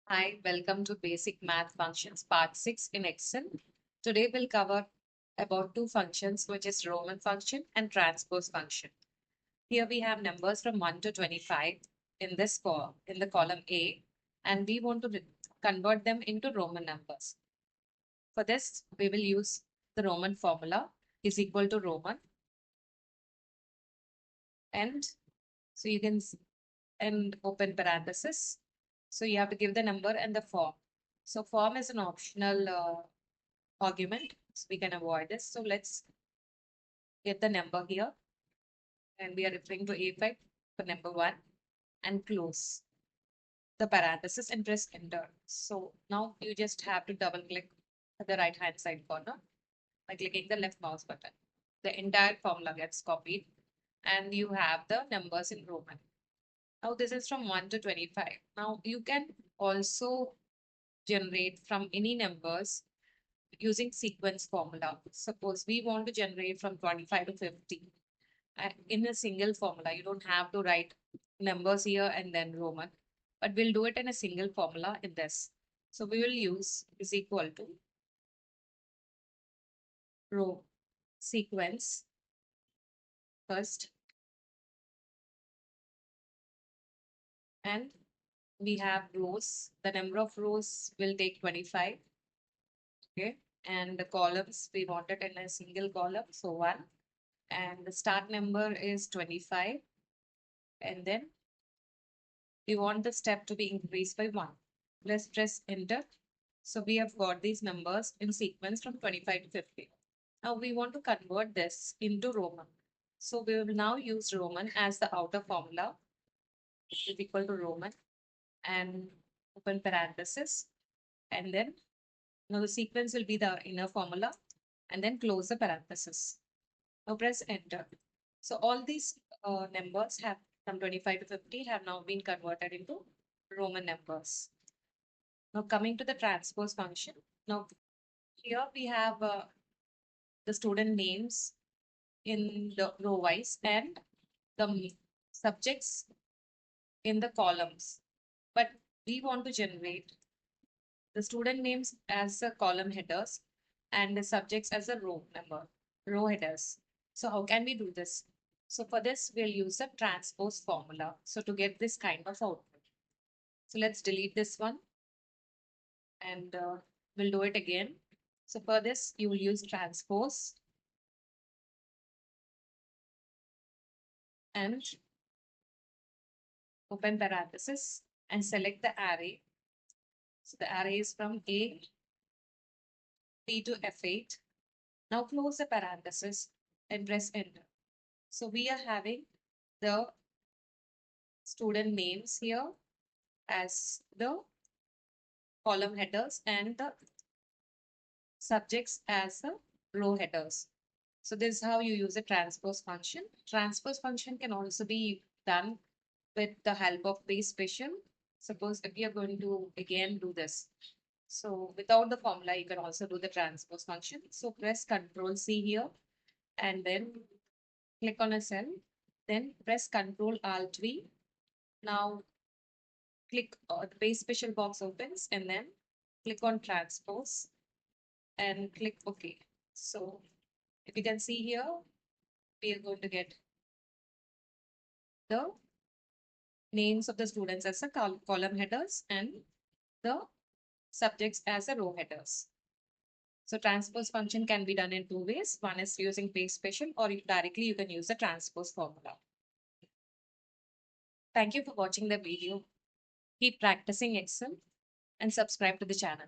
Hi, welcome to Basic Math Functions Part 6 in Excel. Today we'll cover about two functions, which is Roman function and transpose function. Here we have numbers from 1 to 25 in in the column A, and we want to convert them into Roman numbers. For this, we will use the Roman formula is equal to Roman, and so you can and open parenthesis. So you have to give the number and the form. So form is an optional argument, so we can avoid this. So let's get the number here, and we are referring to A5 for number 1 and close the parenthesis and press enter. So now you just have to double click at the right hand side corner by clicking the left mouse button. The entire formula gets copied and you have the numbers in Roman. Now this is from 1 to 25. Now you can also generate from any numbers using sequence formula. Suppose we want to generate from 25 to 50 in a single formula. You don't have to write numbers here and then Roman, but we'll do it in a single formula in this. So we will use is equal to row sequence first, and we have rows. The number of rows will take 25. Okay. And the columns we want it in a single column. So 1. And the start number is 25. And then we want the step to be increased by 1. Let's press enter. So we have got these numbers in sequence from 25 to 50. Now we want to convert this into Roman. So we will now use Roman as the outer formula, which is equal to Roman, and open parenthesis. And then now the sequence will be the inner formula, and then close the parenthesis. Now press enter. So all these numbers have from 25 to 50 have now been converted into Roman numbers. Now coming to the transpose function. Now here we have the student names in the row wise and the subjects in the columns. But we want to generate the student names as the column headers and the subjects as a row headers. So how can we do this? So for this, we'll use the transpose formula. So to get this kind of output. So let's delete this one and we'll do it again. So for this, you will use transpose and open parenthesis and select the array. So the array is from A, P to F8. Now close the parenthesis and press enter. So we are having the student names here as the column headers and the subjects as the row headers. So this is how you use a transpose function. Transpose function can also be done with the help of base special. Suppose if you are going to again do this. So without the formula, you can also do the transpose function. So press Ctrl C here and then click on a cell. Then press Ctrl Alt V. Now click the base special box opens and then click on transpose and click OK. So if you can see here, we are going to get the names of the students as the column headers and the subjects as the row headers. So transpose function can be done in two ways. One is using base special or directly you can use the transpose formula. Thank you for watching the video. Keep practicing Excel and subscribe to the channel.